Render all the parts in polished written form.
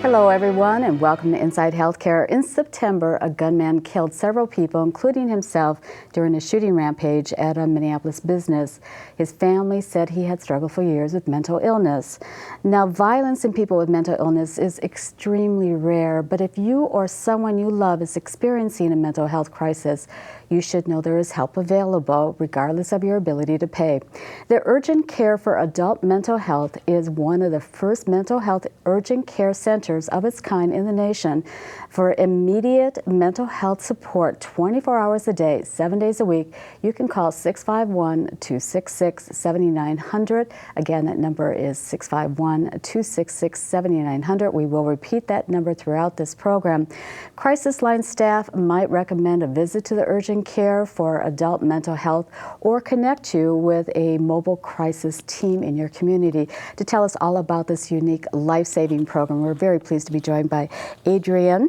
Hello, everyone, and welcome to Inside Healthcare. In September, a gunman killed several people, including himself, during a shooting rampage at a Minneapolis business. His family said he had struggled for years with mental illness. Now, violence in people with mental illness is extremely rare, but if you or someone you love is experiencing a mental health crisis, you should know there is help available, regardless of your ability to pay. The Urgent Care for Adult Mental Health is one of the first mental health urgent care centers of its kind in the nation. For immediate mental health support 24 hours a day, 7 days a week, you can call 651-266-7900. Again, that number is 651-266-7900. We will repeat that number throughout this program. Crisis line staff might recommend a visit to the Urgent Care for Adult Mental Health or connect you with a mobile crisis team in your community. To tell us all about this unique life-saving program, we're very pleased to be joined by Adrienne,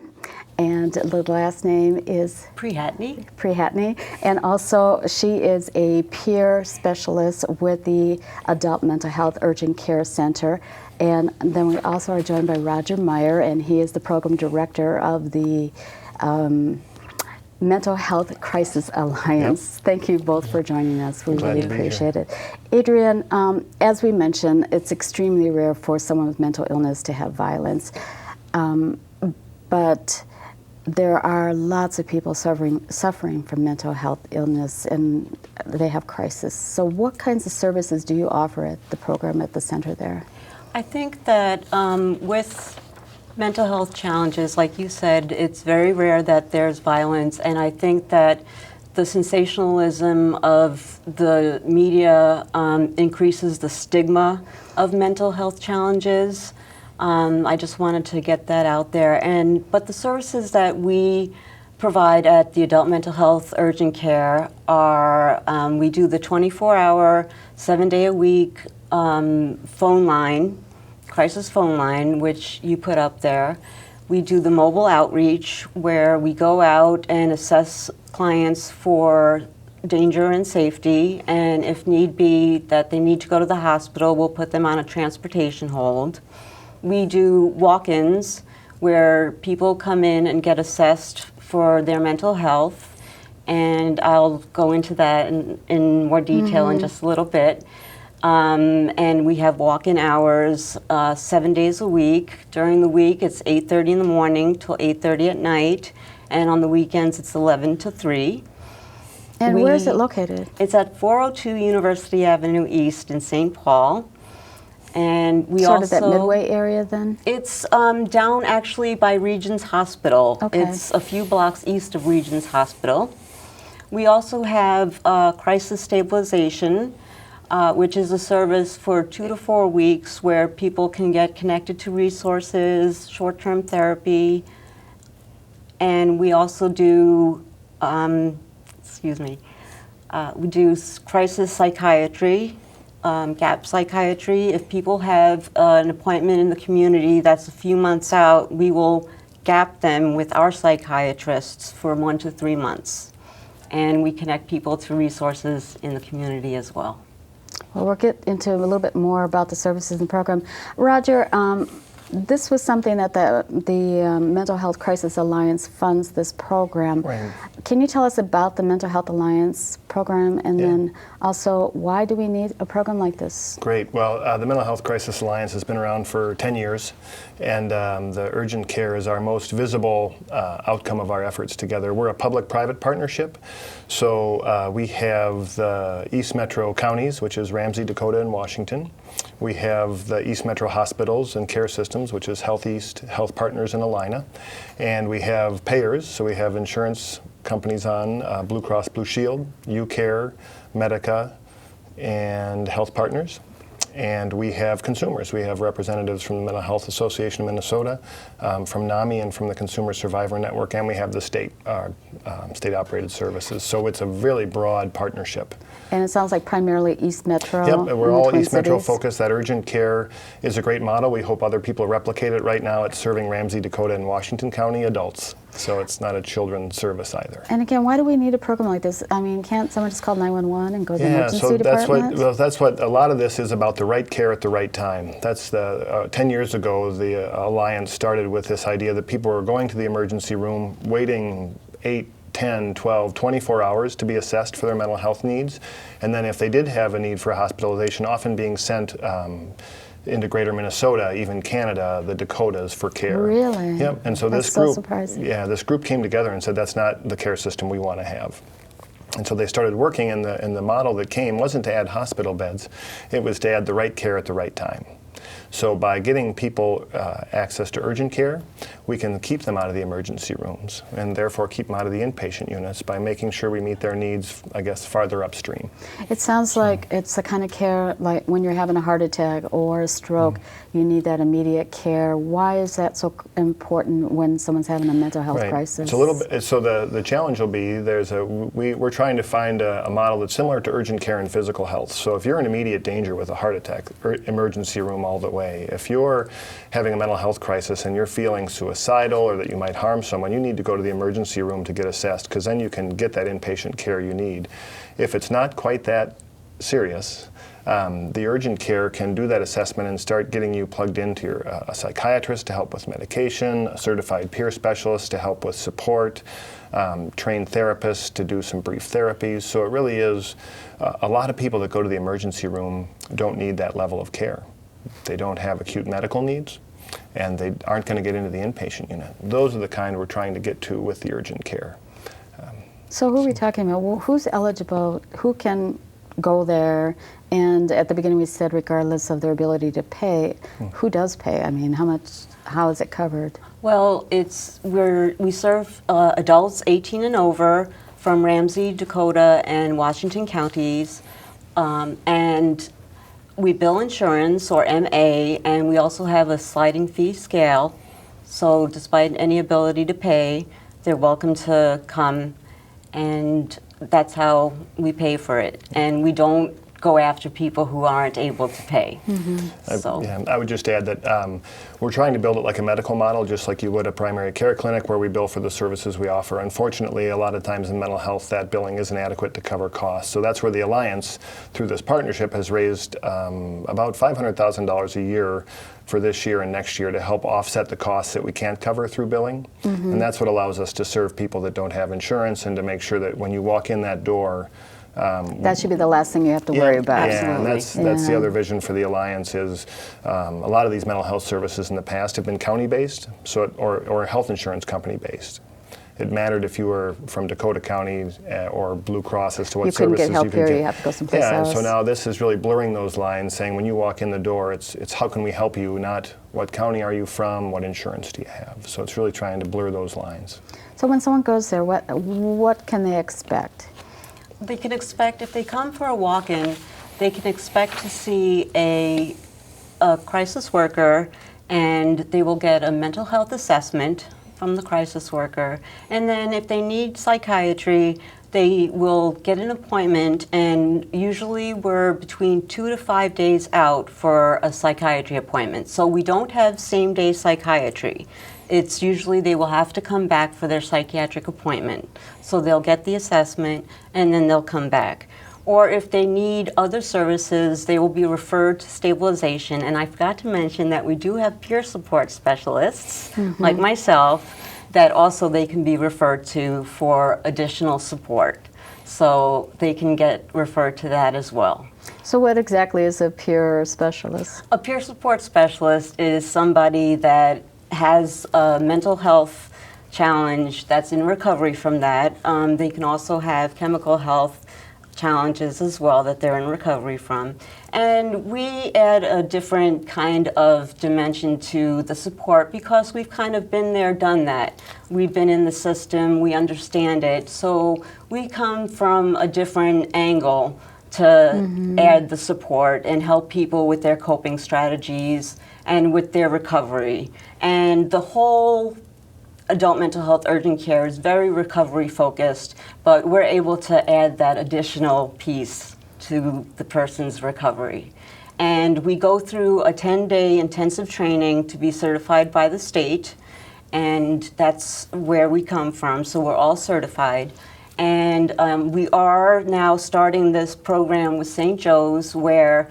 and the last name is Prehatney, and also she is a peer specialist with the Adult Mental Health Urgent Care Center. And then we also are joined by Roger Meyer, and he is the program director of the Mental Health Crisis Alliance. Yep. Thank you both for joining us. We really appreciate it. Adrienne, as we mentioned, it's extremely rare for someone with mental illness to have violence, but there are lots of people suffering from mental health illness, and they have crisis. So what kinds of services do you offer at the program at the center there? I think that with mental health challenges, like you said, it's very rare that there's violence, and I think that the sensationalism of the media increases the stigma of mental health challenges. I just wanted to get that out there. But the services that we provide at the Adult Mental Health Urgent Care are, we do the 24-hour, 7-day-a-week phone line, crisis phone line, which you put up there. We do the mobile outreach, where we go out and assess clients for danger and safety, and if need be that they need to go to the hospital, we'll put them on a transportation hold. We do walk-ins, where people come in and get assessed for their mental health, and I'll go into that in more detail in just a little bit. And we have walk-in hours 7 days a week. During the week, it's 8:30 in the morning till 8:30 at night, and on the weekends, it's 11 to 3. And where is it located? It's at 402 University Avenue East in St. Paul. And we sort of that Midway area then? It's down actually by Regions Hospital. Okay. It's a few blocks east of Regions Hospital. We also have crisis stabilization, which is a service for 2 to 4 weeks where people can get connected to resources, short-term therapy, and we also do, we do crisis psychiatry, gap psychiatry. If people have an appointment in the community that's a few months out, we will gap them with our psychiatrists for 1 to 3 months, and we connect people to resources in the community as well. Well, we'll get into a little bit more about the services and program. Roger, this was something that the Mental Health Crisis Alliance funds this program. Right. Can you tell us about the Mental Health Alliance program, and then also why do we need a program like this? Great. Well, the Mental Health Crisis Alliance has been around for 10 years, and the urgent care is our most visible outcome of our efforts together. We're a public-private partnership, so we have the East Metro counties, which is Ramsey, Dakota, and Washington. We have the East Metro hospitals and care systems, which is Health East, Health Partners, and Allina. And we have payers, so we have insurance companies on, Blue Cross Blue Shield, UCare, Medica, and Health Partners. And we have consumers. We have representatives from the Mental Health Association of Minnesota, from NAMI, and from the Consumer Survivor Network, and we have the state-operated services. So it's a really broad partnership. And it sounds like primarily East Metro. Yep, we're all East Metro cities. focused. That urgent care is a great model. We hope other people replicate it. Right now it's serving Ramsey, Dakota, and Washington County adults. So it's not a children's service either. And again, why do we need a program like this? I mean, can't someone just call 911 and go to the Yeah, emergency so department? that's what a lot of this is about, the right care at the right time. That's 10 years ago, the Alliance started with this idea that people were going to the emergency room, waiting 8, 10, 12, 24 hours to be assessed for their mental health needs. And then if they did have a need for a hospitalization, often being sent into greater Minnesota, even Canada, the Dakotas for care. Really? Yep. And so That's this group, so surprising. yeah, this group came together and said that's not the care system we want to have. And so they started working, and the model that came wasn't to add hospital beds, it was to add the right care at the right time. So by getting people access to urgent care, we can keep them out of the emergency rooms and therefore keep them out of the inpatient units by making sure we meet their needs, I guess, farther upstream. It sounds like it's the kind of care like when you're having a heart attack or a stroke, you need that immediate care. Why is that so important when someone's having a mental health crisis? It's a little bit, so the challenge will be we're trying to find a model that's similar to urgent care and physical health. So if you're in immediate danger with a heart attack, emergency room all the way. If you're having a mental health crisis and you're feeling suicidal or that you might harm someone, you need to go to the emergency room to get assessed, because then you can get that inpatient care you need. If it's not quite that serious, the urgent care can do that assessment and start getting you plugged into a psychiatrist to help with medication, a certified peer specialist to help with support, trained therapists to do some brief therapies. So it really is, a lot of people that go to the emergency room don't need that level of care. They don't have acute medical needs, and they aren't going to get into the inpatient unit. Those are the kind we're trying to get to with the urgent care. So who are we talking about? Well, who's eligible? Who can go there? And at the beginning we said regardless of their ability to pay, who does pay? I mean, how is it covered? Well, we serve adults 18 and over from Ramsey, Dakota, and Washington counties, and we bill insurance, or MA, and we also have a sliding fee scale. So despite any ability to pay, they're welcome to come, and that's how we pay for it. And we don't go after people who aren't able to pay. I would just add that we're trying to build it like a medical model, just like you would a primary care clinic where we bill for the services we offer. Unfortunately, a lot of times in mental health, that billing isn't adequate to cover costs. So that's where the Alliance, through this partnership, has raised about $500,000 a year for this year and next year to help offset the costs that we can't cover through billing. And that's what allows us to serve people that don't have insurance, and to make sure that when you walk in that door, that should be the last thing you have to worry about. Yeah, and that's the other vision for the Alliance is a lot of these mental health services in the past have been county-based, or health insurance company-based. It mattered if you were from Dakota County or Blue Cross as to what services you could get. You couldn't get help here, you have to go someplace else. So now this is really blurring those lines, saying when you walk in the door, it's how can we help you, not what county are you from, what insurance do you have. So it's really trying to blur those lines. So when someone goes there, what can they expect? They can expect, if they come for a walk-in, they can expect to see a crisis worker, and they will get a mental health assessment from the crisis worker. And then if they need psychiatry, they will get an appointment, and usually we're between 2 to 5 days out for a psychiatry appointment. So we don't have same-day psychiatry. It's usually they will have to come back for their psychiatric appointment. So they'll get the assessment and then they'll come back. Or if they need other services, they will be referred to stabilization. And I forgot to mention that we do have peer support specialists, like myself, that also they can be referred to for additional support. So they can get referred to that as well. So what exactly is a peer specialist? A peer support specialist is somebody that has a mental health challenge that's in recovery from that. They can also have chemical health challenges as well that they're in recovery from. And we add a different kind of dimension to the support because we've kind of been there, done that. We've been in the system, we understand it. So we come from a different angle to add the support and help people with their coping strategies and with their recovery. And the whole adult mental health urgent care is very recovery focused, but we're able to add that additional piece to the person's recovery. And we go through a 10-day intensive training to be certified by the state, and that's where we come from. So we're all certified. And we are now starting this program with St. Joe's where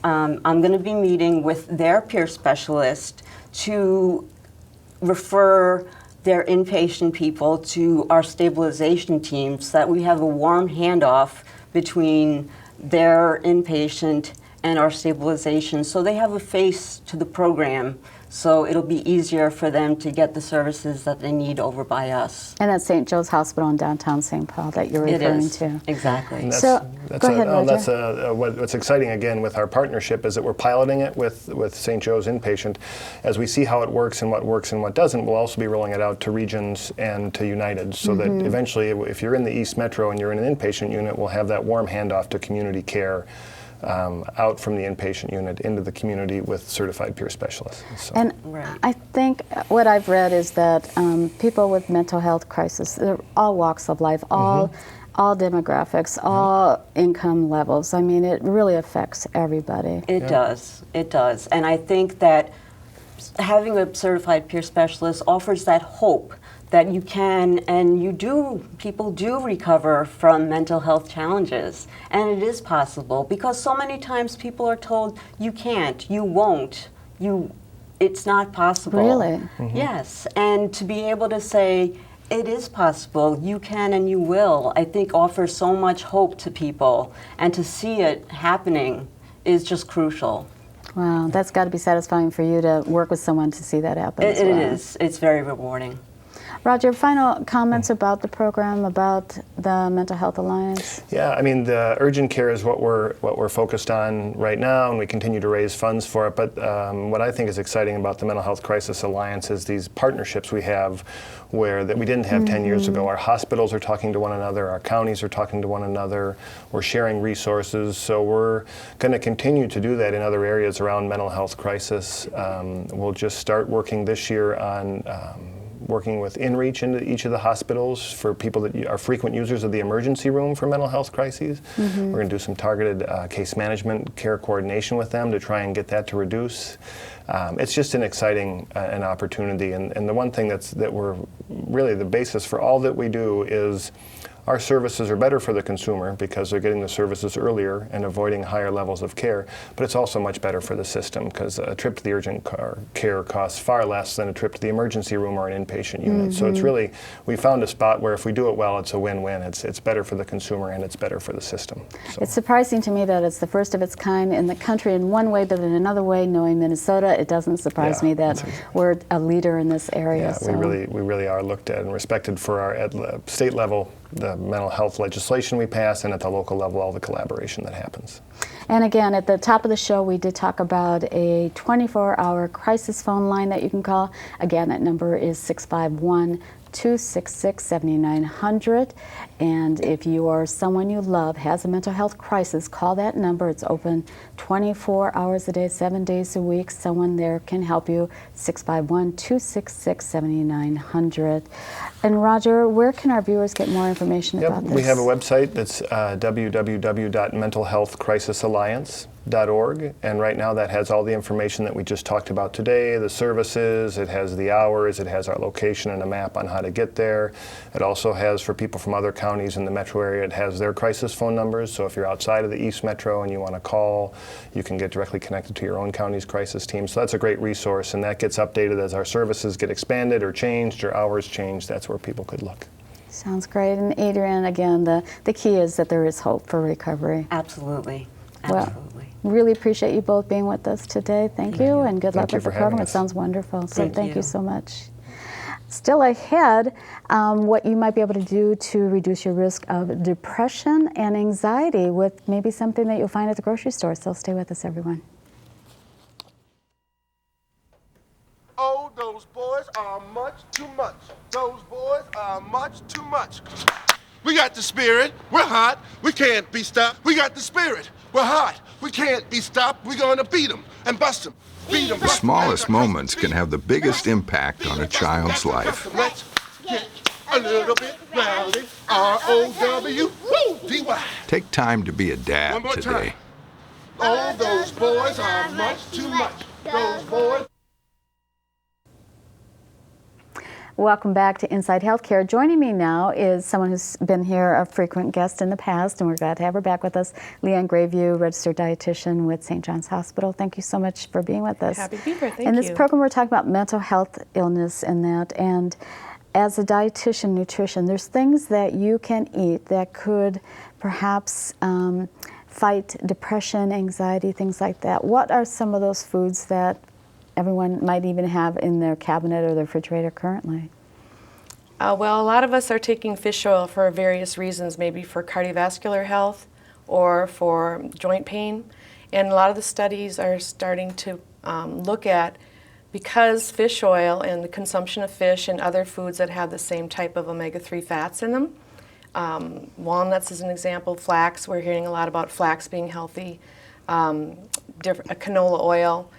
I'm going to be meeting with their peer specialist to refer their inpatient people to our stabilization team so that we have a warm handoff between their inpatient and our stabilization, so they have a face to the program, so it'll be easier for them to get the services that they need over by us. And that's St. Joe's Hospital in downtown St. Paul that you're referring to. Exactly. And So, go ahead, Roger. What's exciting again with our partnership is that we're piloting it with St. Joe's inpatient. As we see how it works and what doesn't, we'll also be rolling it out to regions and to United, so that eventually, if you're in the East Metro and you're in an inpatient unit, we'll have that warm handoff to community care. Out from the inpatient unit into the community with certified peer specialists. So. And I think what I've read is that people with mental health crisis, they're all walks of life, all demographics, all income levels. I mean, it really affects everybody. It does. It does. And I think that having a certified peer specialist offers that hope that you can and you do, people do recover from mental health challenges. And it is possible, because so many times people are told, you can't, you won't, it's not possible. Really? Yes, and to be able to say, it is possible, you can and you will, I think offers so much hope to people. And to see it happening is just crucial. Wow, that's got to be satisfying for you to work with someone to see that happen as It well. is. It's very rewarding. Roger, final comments about the program, about the Mental Health Alliance? Yeah, I mean, the urgent care is what we're focused on right now, and we continue to raise funds for it. But what I think is exciting about the Mental Health Crisis Alliance is these partnerships we have that we didn't have 10 years ago. Our hospitals are talking to one another, our counties are talking to one another, we're sharing resources. So we're going to continue to do that in other areas around mental health crisis. We'll just start working this year on working with InReach into each of the hospitals for people that are frequent users of the emergency room for mental health crises. We're going to do some targeted case management care coordination with them to try and get that to reduce. It's just an exciting an opportunity, and the one thing that we're really the basis for all that we do is our services are better for the consumer because they're getting the services earlier and avoiding higher levels of care, but it's also much better for the system because a trip to the urgent care costs far less than a trip to the emergency room or an inpatient unit. So it's really, we found a spot where if we do it well, it's a win-win. It's better for the consumer and it's better for the system. So. It's surprising to me that it's the first of its kind in the country in one way, but in another way, knowing Minnesota, it doesn't surprise me that we're a leader in this area. Yeah, so. we really are looked at and respected for our at state level, the mental health legislation we pass, and at the local level, all the collaboration that happens. And again, at the top of the show, we did talk about a 24-hour crisis phone line that you can call. Again, that number is 651-266-7900. And if you or someone you love has a mental health crisis, call that number. It's open 24 hours a day, 7 days a week. Someone there can help you. 651-266-7900. And Roger, where can our viewers get more information about this? We have a website that's www.mentalhealthcrisisalliance.org, and right now that has all the information that we just talked about today, the services, it has the hours, it has our location and a map on how to get there. It also has, for people from other counties in the metro area, it has their crisis phone numbers, so if you're outside of the East Metro and you want to call, you can get directly connected to your own county's crisis team. So that's a great resource, and that gets updated as our services get expanded or changed or hours change. That's where people could look. Sounds great. And Adrienne, again, the key is that there is hope for recovery. Absolutely. Well, really appreciate you both being with us today. Thank you, and good luck with the program. It sounds wonderful. So thank you so much. Still ahead, what you might be able to do to reduce your risk of depression and anxiety with maybe something that you'll find at the grocery store. So stay with us, everyone. Oh, those boys are much too much. Those boys are much too much. We got the spirit. We're hot. We can't be stopped. We got the spirit. We're hot. We can't be stopped. We're going to beat them and bust them. Beat them. The smallest moments can have the biggest impact on a child's life. Let's get a little bit rowdy. R-O-W-D-Y. Take time to be a dad today. Oh, those boys are much too much. Those boys. Welcome back to Inside Healthcare. Joining me now is someone who's been here, a frequent guest in the past, and we're glad to have her back with us, Leanne Grayview, registered dietitian with St. John's Hospital. Thank you so much for being with us. Happy to be here. Thank you. In this program, we're talking about mental health, illness, and that. And as a dietitian, nutrition, there's things that you can eat that could perhaps fight depression, anxiety, things like that. What are some of those foods that everyone might even have in their cabinet or their refrigerator currently? Well, a lot of us are taking fish oil for various reasons, maybe for cardiovascular health or for joint pain. And a lot of the studies are starting to look at, because fish oil and the consumption of fish and other foods that have the same type of omega-3 fats in them, walnuts is an example, flax, we're hearing a lot about flax being healthy, canola oil,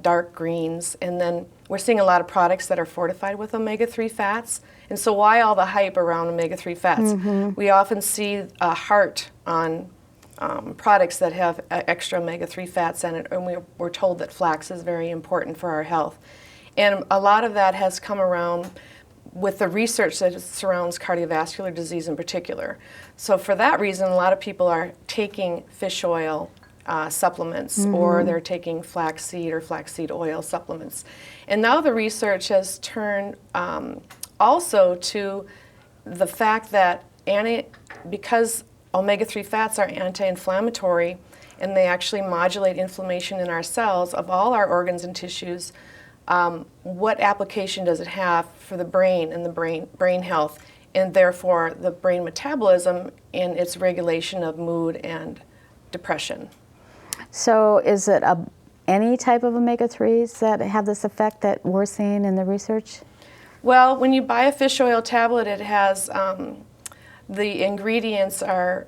dark greens, and then we're seeing a lot of products that are fortified with omega-3 fats. And so why all the hype around omega-3 fats? We often see a heart on products that have extra omega-3 fats in it, and we're told that flax is very important for our health. And a lot of that has come around with the research that surrounds cardiovascular disease in particular. So for that reason, a lot of people are taking fish oil supplements, or they're taking flaxseed or flaxseed oil supplements. And now the research has turned also to the fact that because omega-3 fats are anti-inflammatory and they actually modulate inflammation in our cells of all our organs and tissues, what application does it have for the brain and the brain health, and therefore the brain metabolism and its regulation of mood and depression? So is it any type of omega-3s that have this effect that we're seeing in the research? Well, when you buy a fish oil tablet, it has the ingredients or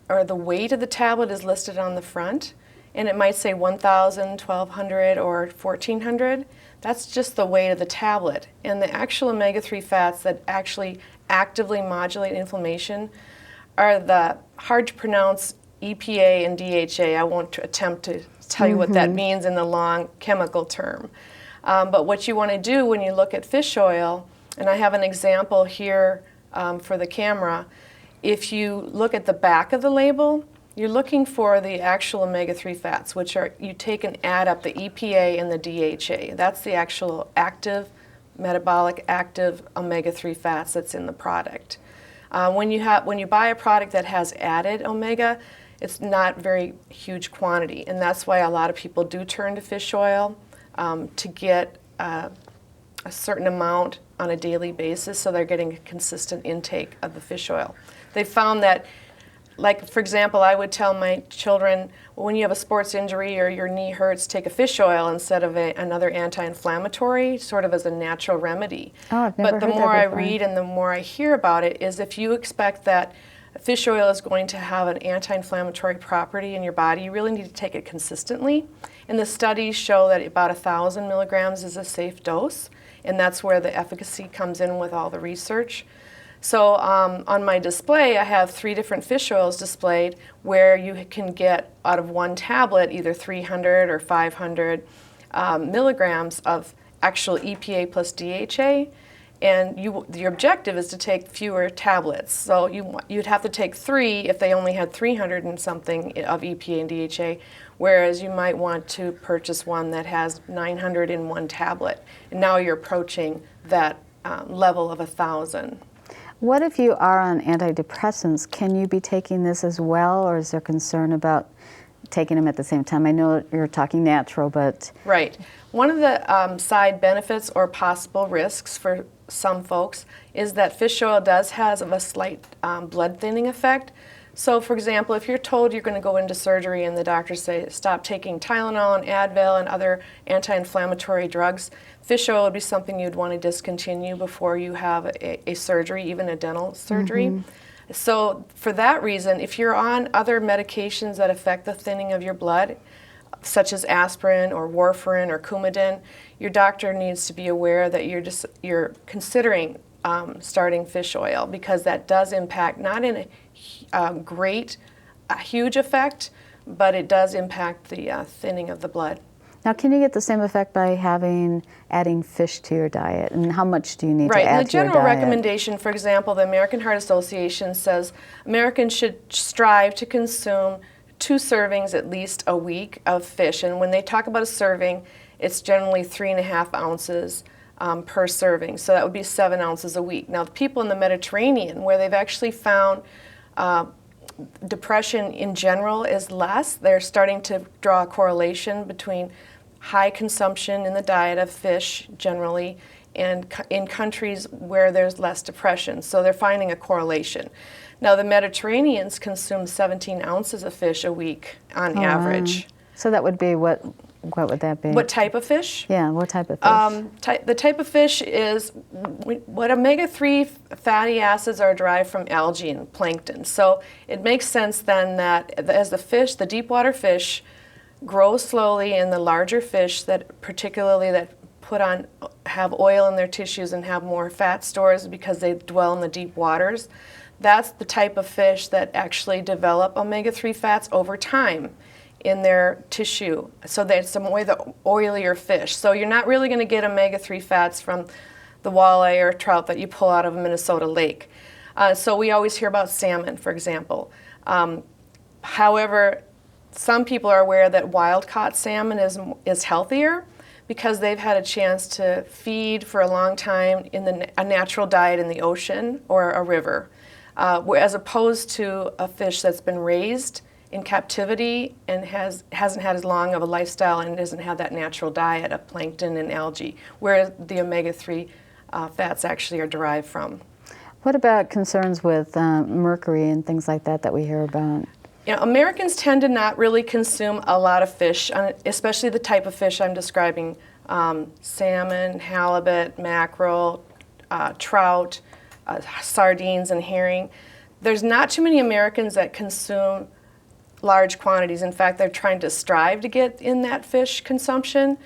the weight of the tablet is listed on the front, and it might say 1,000, 1,200, or 1,400. That's just the weight of the tablet. And the actual omega-3 fats that actually actively modulate inflammation are the hard to pronounce EPA and DHA. I won't attempt to tell you what that means in the long chemical term. But what you want to do when you look at fish oil, and I have an example here for the camera, if you look at the back of the label, you're looking for the actual omega-3 fats, which are, you take and add up the EPA and the DHA. That's the actual active, metabolic active omega-3 fats that's in the product. When you buy a product that has added omega, it's not very huge quantity, and that's why a lot of people do turn to fish oil to get a certain amount on a daily basis, so they're getting a consistent intake of the fish oil. They found that, like for example, I would tell my children, well, when you have a sports injury or your knee hurts, take a fish oil instead of another anti-inflammatory, sort of as a natural remedy. Oh, I've never but the heard that more I before. read and the more I hear about it is if you expect that fish oil is going to have an anti-inflammatory property in your body, you really need to take it consistently. And the studies show that about 1,000 milligrams is a safe dose, and that's where the efficacy comes in with all the research. So on my display, I have 3 different fish oils displayed where you can get out of one tablet either 300 or 500 milligrams of actual EPA plus DHA. And your objective is to take fewer tablets. So you'd have to take 3 if they only had 300 and something of EPA and DHA, whereas you might want to purchase one that has 900 in one tablet. And now you're approaching that level of 1,000. What if you are on antidepressants? Can you be taking this as well, or is there concern about taking them at the same time? I know you're talking natural, but... Right. One of the side benefits or possible risks for some folks is that fish oil does have a slight blood thinning effect. So for example, if you're told you're going to go into surgery and the doctors say stop taking Tylenol and Advil and other anti-inflammatory drugs, fish oil would be something you'd want to discontinue before you have a surgery, even a dental surgery. So for that reason, if you're on other medications that affect the thinning of your blood, such as aspirin or warfarin or Coumadin, your doctor needs to be aware that you're considering starting fish oil, because that does impact, not in a huge effect, but it does impact the thinning of the blood. Now, can you get the same effect by adding fish to your diet? And how much do you need to add to your diet? Right, the general recommendation, for example, the American Heart Association says Americans should strive to consume 2 servings at least a week of fish. And when they talk about a serving, it's generally 3.5 ounces per serving. So that would be 7 ounces a week. Now, the people in the Mediterranean, where they've actually found depression in general is less, they're starting to draw a correlation between high consumption in the diet of fish generally and in countries where there's less depression. So they're finding a correlation. Now, the Mediterraneans consume 17 ounces of fish a week on average. So that would be what would that be? What type of fish? Yeah, what type of fish? The type of fish is what omega-3 fatty acids are derived from algae and plankton. So it makes sense then that as the deep water fish grow slowly, and the larger fish that particularly that have oil in their tissues and have more fat stores because they dwell in the deep waters, that's the type of fish that actually develop omega-3 fats over time in their tissue. So that's the oilier fish. So you're not really going to get omega-3 fats from the walleye or trout that you pull out of a Minnesota lake. So we always hear about salmon, for example. However, some people are aware that wild-caught salmon is healthier because they've had a chance to feed for a long time in a natural diet in the ocean or a river, as opposed to a fish that's been raised in captivity and hasn't had as long of a lifestyle and doesn't have that natural diet of plankton and algae, where the omega-3 fats actually are derived from. What about concerns with mercury and things like that we hear about? You know, Americans tend to not really consume a lot of fish, especially the type of fish I'm describing, salmon, halibut, mackerel, trout, sardines, and herring. There's not too many Americans that consume large quantities. In fact, they're trying to strive to get in that fish consumption.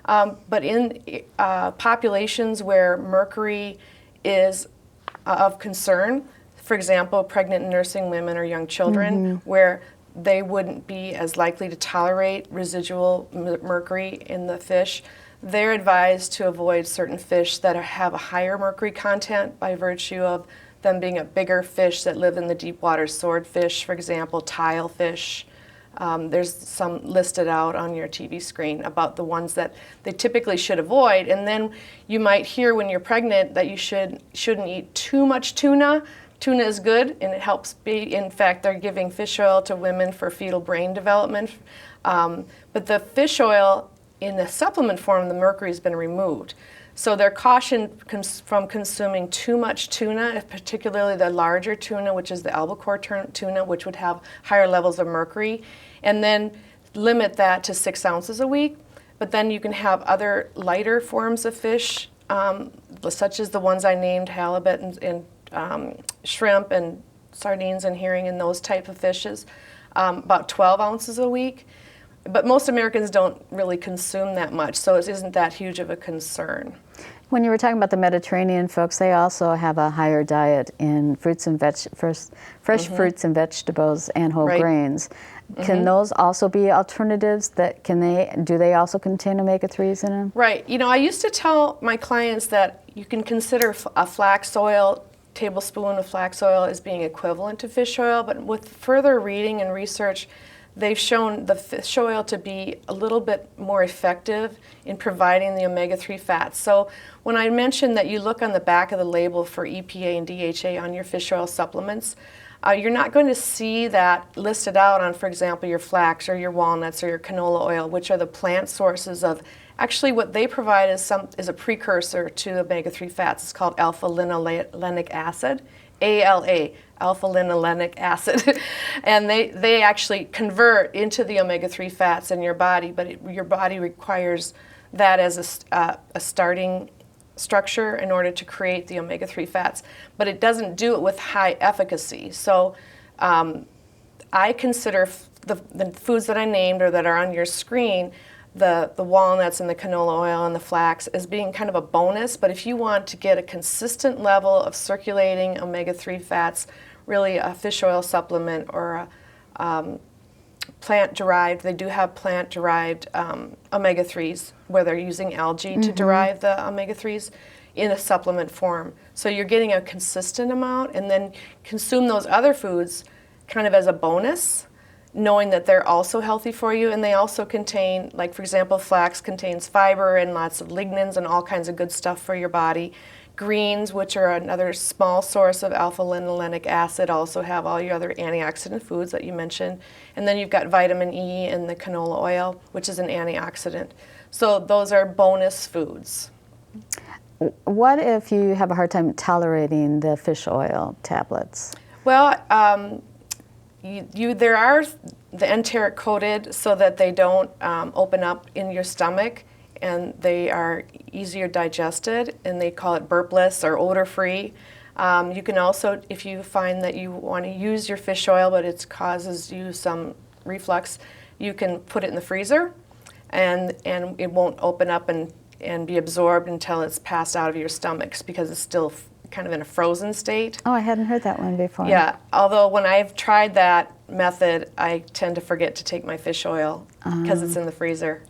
But in populations where mercury is of concern, for example, pregnant and nursing women or young children, where they wouldn't be as likely to tolerate residual mercury in the fish, they're advised to avoid certain fish that have a higher mercury content by virtue of them being a bigger fish that live in the deep water. Swordfish, for example, tilefish. There's some listed out on your TV screen about the ones that they typically should avoid. And then you might hear when you're pregnant that you shouldn't eat too much tuna. Tuna is good, and it helps in fact, they're giving fish oil to women for fetal brain development. But the fish oil in the supplement form, the mercury has been removed. So they're cautioned from consuming too much tuna, particularly the larger tuna, which is the albacore tuna, which would have higher levels of mercury, and then limit that to 6 ounces a week. But then you can have other lighter forms of fish, such as the ones I named, halibut and shrimp and sardines and herring and those type of fishes, about 12 ounces a week. But most Americans don't really consume that much, so it isn't that huge of a concern. When you were talking about the Mediterranean folks, they also have a higher diet in fruits and fresh fruits and vegetables and whole grains. Can those also be alternatives? Do they also contain omega-3s in them? Right. You know, I used to tell my clients that you can consider a flax oil, tablespoon of flax oil, as being equivalent to fish oil, but with further reading and research, they've shown the fish oil to be a little bit more effective in providing the omega-3 fats. So when I mentioned that you look on the back of the label for EPA and DHA on your fish oil supplements, you're not going to see that listed out on, for example, your flax or your walnuts or your canola oil, which are the plant sources of, actually what they provide is a precursor to omega-3 fats. It's called alpha-linolenic acid, ALA, alpha-linolenic acid. And they actually convert into the omega-3 fats in your body, but your body requires that as a starting structure in order to create the omega-3 fats. But it doesn't do it with high efficacy. So I consider the foods that I named or that are on your screen, the walnuts and the canola oil and the flax, as being kind of a bonus. But if you want to get a consistent level of circulating omega-3 fats, really a fish oil supplement or plant-derived. They do have plant-derived omega-3s where they're using algae to derive the omega-3s in a supplement form. So you're getting a consistent amount, and then consume those other foods kind of as a bonus, knowing that they're also healthy for you. And they also contain, like for example, flax contains fiber and lots of lignans and all kinds of good stuff for your body. Greens, which are another small source of alpha-linolenic acid, also have all your other antioxidant foods that you mentioned. And then you've got vitamin E in the canola oil, which is an antioxidant. So those are bonus foods. What if you have a hard time tolerating the fish oil tablets? Well, there are the enteric coated so that they don't open up in your stomach, and they are easier digested, and they call it burpless or odor-free. You can also, if you find that you want to use your fish oil but it causes you some reflux, you can put it in the freezer, and it won't open up and be absorbed until it's passed out of your stomachs because it's still kind of in a frozen state. Oh, I hadn't heard that one before. Yeah, although when I've tried that method, I tend to forget to take my fish oil because it's in the freezer.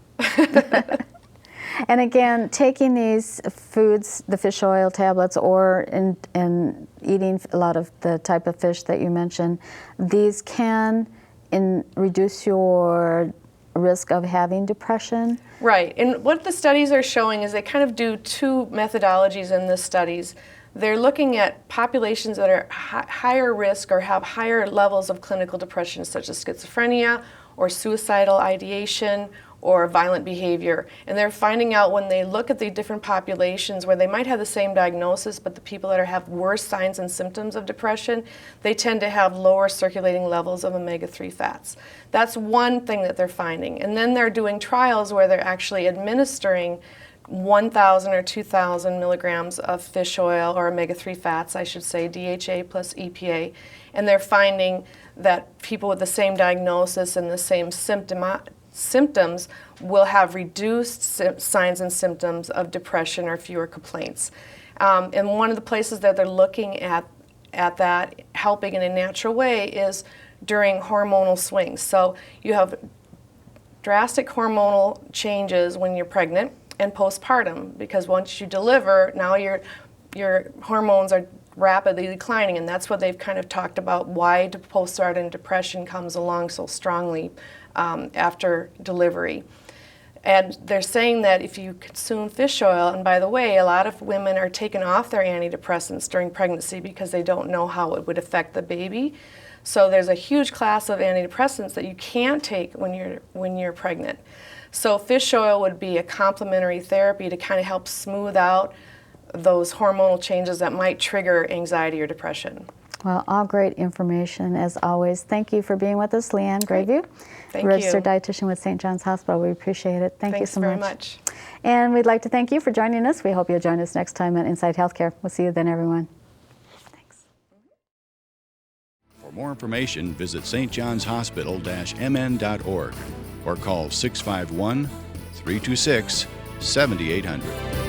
And again, taking these foods, the fish oil tablets, or in eating a lot of the type of fish that you mentioned, these can reduce your risk of having depression? Right, and what the studies are showing is they kind of do two methodologies in the studies. They're looking at populations that are higher risk or have higher levels of clinical depression, such as schizophrenia or suicidal ideation or violent behavior. And they're finding out when they look at the different populations where they might have the same diagnosis, but the people that have worse signs and symptoms of depression, they tend to have lower circulating levels of omega-3 fats. That's one thing that they're finding. And then they're doing trials where they're actually administering 1,000 or 2,000 milligrams of fish oil, or omega-3 fats, I should say, DHA plus EPA. And they're finding that people with the same diagnosis and the same symptoms will have reduced signs and symptoms of depression or fewer complaints. And one of the places that they're looking at that helping in a natural way is during hormonal swings. So you have drastic hormonal changes when you're pregnant and postpartum, because once you deliver, now your hormones are rapidly declining, and that's what they've kind of talked about why postpartum depression comes along so strongly after delivery. And they're saying that if you consume fish oil, and by the way, a lot of women are taken off their antidepressants during pregnancy because they don't know how it would affect the baby. So there's a huge class of antidepressants that you can't take when you're pregnant. So fish oil would be a complementary therapy to kind of help smooth out those hormonal changes that might trigger anxiety or depression. Well, all great information as always. Thank you for being with us, Leanne Grayview, Thank registered you. dietitian with St. John's Hospital. We appreciate it. Thank you so much. Thanks very much. And we'd like to thank you for joining us. We hope you'll join us next time on Inside Healthcare. We'll see you then, everyone. Thanks. For more information, visit stjohnshospital-mn.org or call 651-326-7800.